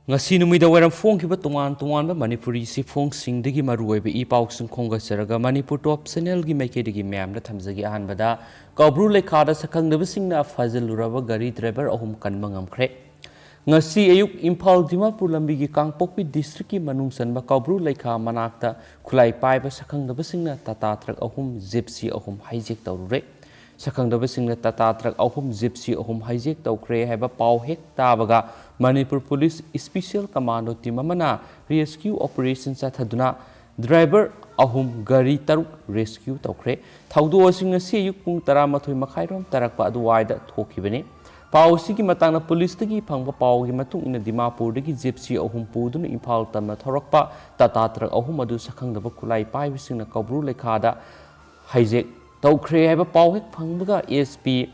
ngasi numida waram phone ki ba tuan ba manipuri si phone sing digi maruoi be I pau sing khonga saraga manipur top channel gi maike digi mem na thamjagi ahan bada kabru lekha da sakhang da sing na fazil luraba gari driver ahum kan mangam khre ngasi ayuk imphal dimapur lambi gi kangpokpi district ki manung san ba kabru lekha manakta khulai pai ba sakhang da sing na tata truck ahum gypsy ahum hijack tawre sakhang da sing na tata truck ahum gypsy ahum hijack tawkre haiba pau hek tabaga Manipur Police Special Commando Team amana rescue operation chathaduna driver ahum gari taruk rescue tawkre thaudu asing asi yuk pung 13 makhai rom tarakpa aduwaida thokibani pau sigi matangna police tagi phangba pau gi matung ina Dimapur dagi gypsy ahum puduna Imphal tamna thorakpa tata truck ahum adu sakhang da khulai pai bising na kabru lekha da hijack tawkre haiba pau hek phangbaga SP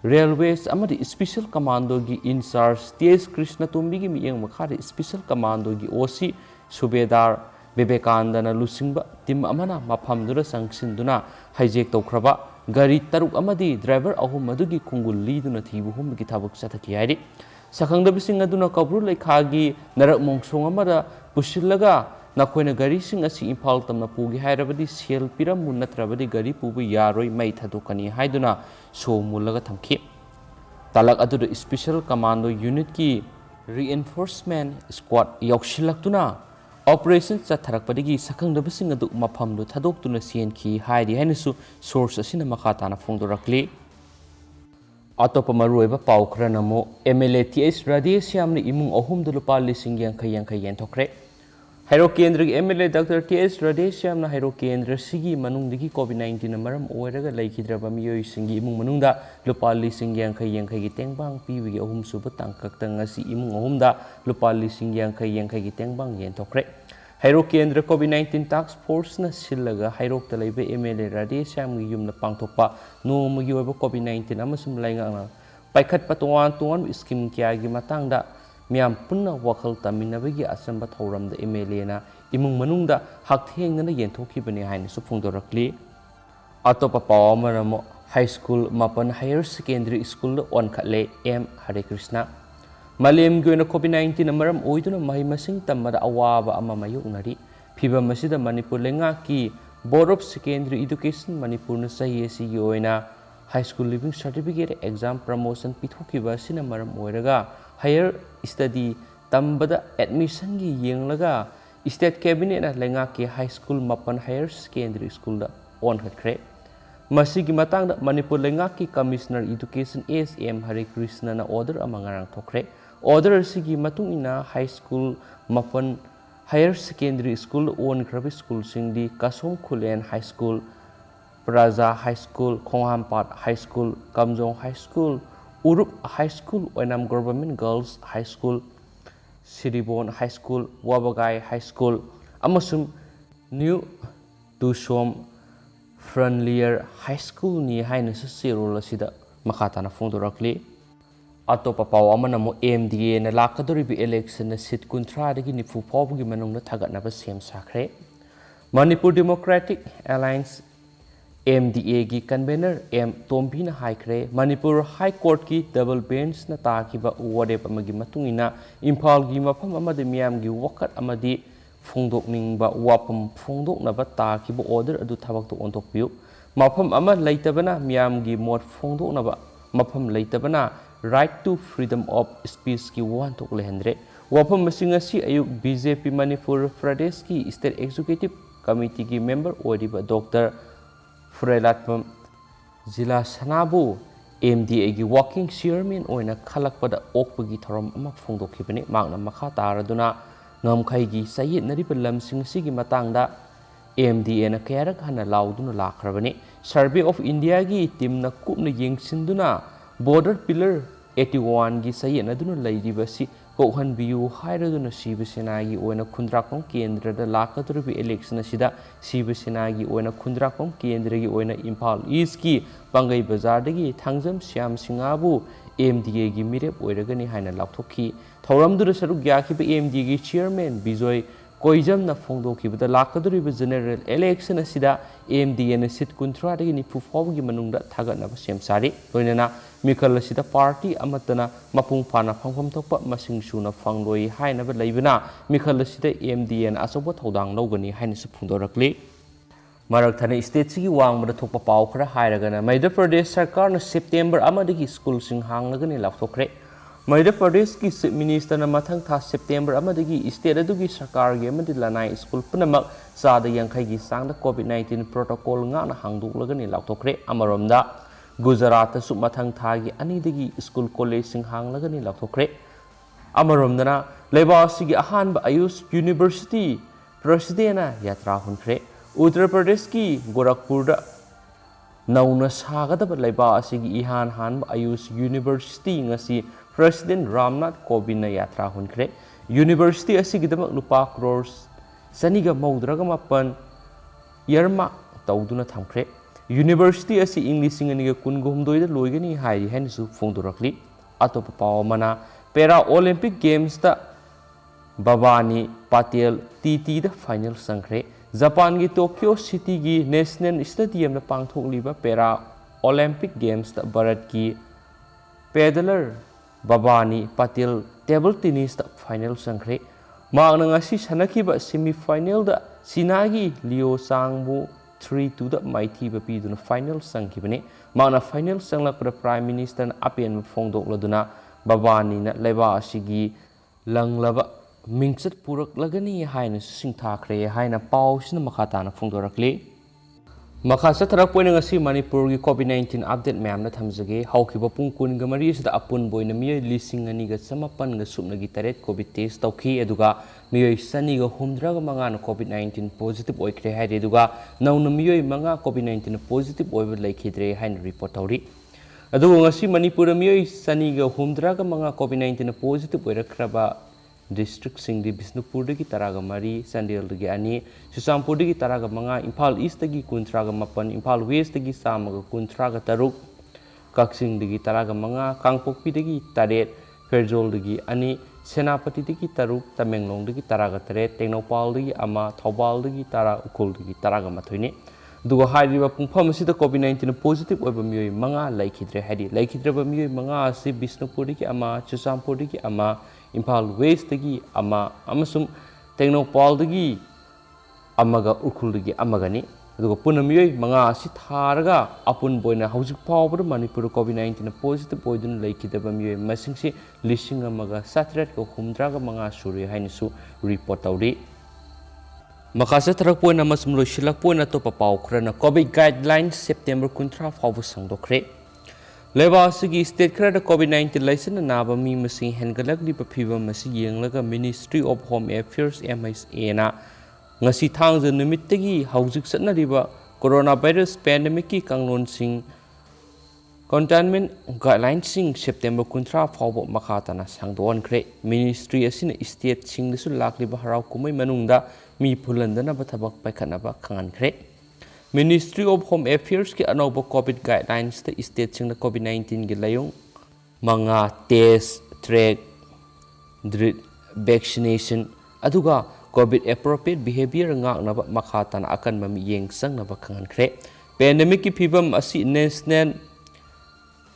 Railways amadi Special Commando gi in charge TS Krishna Tumbi gi miyeng makhari Special Commando gi OC Subedar Bebekandana lusingba tim amana mafam dura sangsinduna hijack tawkraba gari taruk amadi driver ahum adugi kungul liduna thibu hum gi thabak chathaki hairi sakhangda bising aduna kabru lekha gi narak mongsong amada pusillaga nakoina gari sing asi Imphal tamna pugi hairabadi sel piram munatrabadi gari pubu yaroi mai thadukani haiduna so mulaga thamki talak adu Special Commando Unit ki reinforcement squad yaukshilak operation chatharakpadigi sakhangda bising adu mafam du thadoktuna senki haidi hainasu source asina makata na phongdorakli atopa maruiba pau khra namo MLA TS Radheshyamni imung ahum du lupa lising yang yen thokre Hairo Kendra MLA Dr. TS Radheshyam na Hairo Kendra sigi manung digi COVID-19 na maram oiraga laikhidraba miyoi singi imung manungda lupa lising yankay gi tengbang piwigi ahum suba tangkakta ngasi imung ahumda lupa lising yankay gi tengbang yen thokre Hairo Kendra COVID-19 Task Force na silaga Hairo talaiba MLA Radheshyam gi yumna pangthokpa nomugi oiba COVID-19 amasum lainga na paikhat patuan skim kya gi matangda Miam punna wakal taminabagi asamba thauramda MLA na imung manungda hakthengna yenthokibani haina su phongdorakli atopa pawamaramo high school mapan higher secondary school on khatle M Hare Krishna malem goina COVID-19 maram oiduna mahi masing tamada awaba ama mayuknari phiba masida Manipur lenga ki Board of Secondary Education Manipur na sahi asi gi oina high school living certificate exam promotion pithokiba sina maram oiraga higher study tambada admission gi yenglaga state cabinet na lenga ki high school mapan higher secondary school da on khatkre masigi matang da Manipur lenga ki commissioner education SM Hare Krishna na order amangarang thokre order sigi matung ina high school mapan higher secondary school on grabe school singdi Kasom Khulen high school Praja high school Khonghampat high school Kamjong high school Urup High School, Oinam Government Girls High School, Siribon High School, Wabagai High School, amasum New Tushom Friendlier High School ni haina sa sirol asida makata na phongdorakli atopa paw amana mo MDA na lakadoribi election na sit kuntra dagi nifu pawgi manung na thagatna ba sem sakre Manipur Democratic Alliance MDA gi convener M Tombi na haikre Manipur High Court ki double bench na takiba wadep amagi matungina Imphal gi mafam amadi miyam gi wakat amadi phongdokning ba wapam phongdokna ba takiba order adu thabak to ontokpiu mafam ama leitabana miyam gi mot phongdokna ba mafam leitabana right to freedom of speech ki wan tok lehendre wapam masinga si ayuk BJP Manipur Pradesh ki State Executive Committee ki member odiba Dr. Furelatpam Zila Sanabu MDA gi working chairman oina khalakpada okpagi thoram ama phongdokhibani magna makha taraduna ngamkhai gi sayit nariba lamsing sigi matangda MDA na kayarak hana lauduna lakhrabani Survey of India gi team na kupna yengsinduna border pillar 81 gi sayit naduna lairibasi kokhan biu hairaduna Sivasena gi oina khundrakpam kendra da lakadrubi election asida Sivasena gi oina khundrakpam kendra gi oina Imphal East ki Pangai Bazar dagi thangjam Syam Singabu MDA gi mirep oiragani haina laukthokhi thoramdura saruk gyakhiba MDA gi chairman Bijoy कोइजमना फोंदोखिबदा लाकदोरिबा general election असिदा एमडीएन seat 30 दगी 90 फावगी मनुंगदा थागतनबा सेम सारी लोइनना मिखल असिदा पार्टी अमतना मपुंग फाना फंगफम थोकपा मसिंग सुना फंगलोई हाइनबा लैबना मिखल असिदा एमडीएन असोबा थौदांग लौगनी हाइनसु फोंदोरकली मरक थाने स्टेट की वांगबदा थोकपा पाव खरा हाइरगना मध्य प्रदेश सरकार न सेप्टेम्बर अमदगी स्कूल सिंग हांगलगनी लाथोखरे मध्य प्रदेश की चीफ मिनिस्टर मथंग था सेप्टेम्बर अमदगी स्टेट अदुगी सरकार गे अमदि लनाई स्कूल पुनमक चाद यांखैगी सांगदा कोविड-19 प्रोटोकॉल गाना हांगदोकलगनी लाथोखरे अमरोमदा गुजरात सु मथंग थागी अनिदगी स्कूल कॉलेज सिंग हांगलगनी लाथोखरे अमरोमदना लेबासिगी अहानबा आयुष यूनिवर्सिटी प्रेसिडेंट यात्रा हुनखरे उत्तर प्रदेश की गोरखपुर नौना सागदब लेबा असिगी इहान हान Ayush university ngasi president Ramnath Kovind यात्रा हुनखरे यूनिवर्सिटी असिगिदमक लुपा करोड़ सनिगा मौद्रगा मपन यरमा तौदुना थमखरे यूनिवर्सिटी असी इंग्लिश सिंगनिगा कुनगुमदोइदा लोइगनी हाइरि हैनसु फोंदोरकली अतोप पावमना पैरा ओलंपिक गेम्स ता भवानी पाटिल टीटी दा फाइनल संखरे जापान की टोक्यो सिटी की नेशनल स्टेडियम पांथोक्लीबा पैरा ओलंपिक गेम्स दा भारत की paddler Bhavani Patil table tennis दा फाइनल संखरे मांगना ngasi sanakhiba सेमीफाइनल दा चीनागी लियो चांगबु 3-2 दा माइथीबा पीदुना फाइनल संखिबने मांगना फाइनल संगलकपदा प्राइम मिनिस्टर अपेन फोंदोक्लदुना भवानी ना लेबा असिगी लंगलबा मिंगचत पुरकलगनी हाइना सिंथाखरे हाइना पाउसिना मखाताना फोंदोरकली मखा सथरकपोइना ngasi मणिपुर की कोविड-19 अपडेट मैमना थमजगे हौखिबा पुंग कुनगा मरी सदा अपुन बोइना मिय लिसिंग अनिगा चमापन गा सुपनगी तरेट कोविड टेस्ट तौखी अदुगा मिय सनिगा हुमद्रागा मंगाना कोविड-19 पॉजिटिव ओइखरे हाइरे अदुगा नौना मिय मंगा कोविड-19 पॉजिटिव ओइबा लैखिद्रे हाइना रिपोर्ट तौरी अदुगा ngasi मणिपुर मिय सनिगा हुमद्रागा मंगा कोविड-19 पॉजिटिव ओइरखरबा डिस्ट्रिक्ट सिंगदी बिष्णुपुर की तरागा मरी चंदेल की अनी सुसामपुर की तरागा मंगा इम्फाल ईस्ट की कुंथ्रागा मपन इम्फाल वेस्ट की सामगा कुंथ्रागा तरुक कक्सिंग की तरागा मंगा कांगपोकपी की तरेट फेरजोल की अनी सेनापति की तरुक तमेंगलोंग की तरागा तरेट टेक्नोपाल की अमा थौबाल की तरा उखुल की तरागा मथुइने दुगा हाइरिबा पुंफम असिदा कोविड-19 पॉजिटिव ओइबा मियोय मंगा लैखिद्रे हाइदि लैखिद्रबा मियोय मंगा असि बिष्णुपुर की अमा चुसामपुर की अमा इम्फाल वेस्ट की अमा अमसुम टेक्नोपाल की अमगा उखुल की अमगनी दुगा पुन मियोय मंगा असि थारगा अपुन बोइना हौजिक फावबद मणिपुर कोविड-19 पॉजिटिव ओइदुन लैखिदबा मियोय मसिंगसि लिसिंग अमगा 7 मंगा सुरे हाइनसु रिपोर्ट तौरी मखासे थरक पोइना मसम लोइसिलक पोइना तोपा पाव खरना कोविड गाइडलाइन सेप्टेम्बर 30 फावबो संदोखरे लेबासिगी स्टेट खरदा कोविड-19 लाइसन नाबा मी मसिंग हेनगलकलिबा फिबम मसि येंगलगा ministry of home affairs MHA ना ngasi thangja numittagi haujuk satnariba corona virus pandemic ki kanglonsing containment guidelines sing September 30 fawbo makhatana sangdon khre ministry asina state sing su lakliba harau kumai manungda mi phulandana ba thabak paikhatna ba khangan khre Ministry of Home Affairs ki anoba COVID guidelines ta state sing COVID-19 gi layong manga test track vaccination aduga COVID appropriate behavior ngaknaba makhatana akan mami yeng sangnaba khangan khre pandemic ki phibam asi national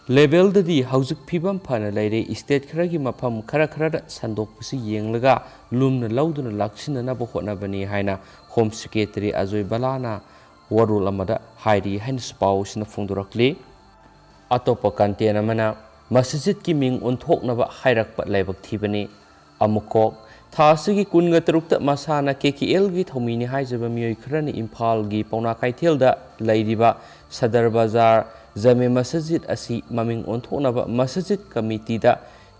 level dadi haujuk phibam phana laire state khara gi mafam khara da sandok pusi yenglaga lumna lauduna laksinna na bokhona bani haina home secretary Ajoy Balana warul amada hairi hain spaw sina phungdurakli atopa content amana masjid ki ming onthokna ba hairak pat laibak thibani amukok थासगी कुनगा तरुक्ता मसाना KKL की थौमीनी हाइजबा मियोय खरनी इम्फाल की पौना काइथेलदा लैरिबा सदर बाजार जमे मस्जिद असि ममिंग ओंथोनबा मस्जिद कमिटीदा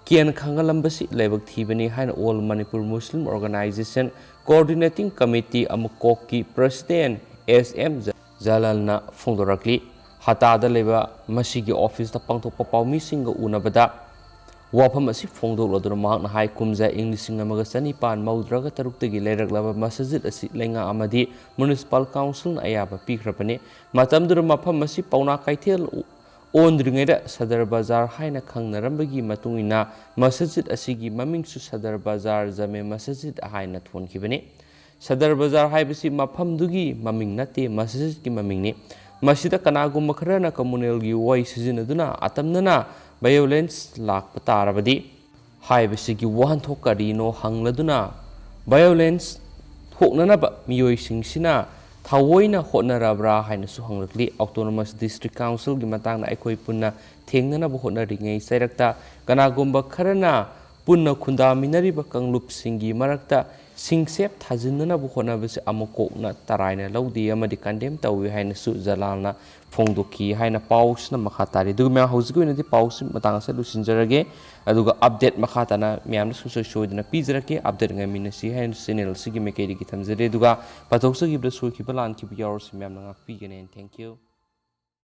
कियन खंगलंबसी लाइबक थीबनी हाइन ऑल मणिपुर मुस्लिम ऑर्गेनाइजेशन कोऑर्डिनेटिंग कमिटी अमुकोक की प्रेसिडेंट SM जलालना फोंदोरकली हतादा लेबा मसीगी ऑफिस दा पांथोकपा पाउमी सिंगा उनबदा वाफम असी फोंदोक्लदुना महकना हाई कुमजा इंग 1995 मौद्रगा तरुक्तगी लेरक्लबा मस्जिद असी लेंगा अमदी म्युनिसिपल काउंसिल अयाबा पीख्रबने मतमदुर मफम असी पौना काइथेल ओंद्रिङैदा सदर बाजार हाइना खंगनरंबगी मतुंगिना मस्जिद असीगी ममिंगसु सदर बाजार जमे मस्जिद हाइना थोनखिबने सदर बाजार हाइबसी मफमदुगी ममिंग नते मस्जिद की ममिंगनी मस्जिद कनागुम खरना कम्युनल की वॉइ सिजनदुना अतमनना वायोलेंस लाख तारबदी हाइबसी की वहनथोक करीनो हंगलदुना वायोलेंस थोकननब मियोइसिंगसिना थावोइना होटनरब्रा हाइनसु हंगलकली ऑटोनोमस डिस्ट्रिक्ट काउंसिल की मतंगना अखोई पुन्ना थेंगननब होटनरिङै सैरक्ता कनागुम खरना पुन्ना खुंदामिनरिब कंगलुपसिंगी मरक्ता सिंगसेप थाजिननब होटनबसे अमुकोकना तराइना लौदी अमदि कंडेम तौइ हाइनसु जलालना फोंदोकी हाइना पाउसना मखा तारी दुग मै हौजिकोइनदि पाउस मतंगसे लुसिंजरगे अदुगा अपडेट मखा तना म्यामना सुसो सोइदना पिजरके अपडेट ngamiनसी हाइन चैनल सिगी मेकेरी की थमजरे दुगा पथोक्सगिबदा सोइखिबा लानखिबा यावरसि म्यामना ngakpigene थैंक यू।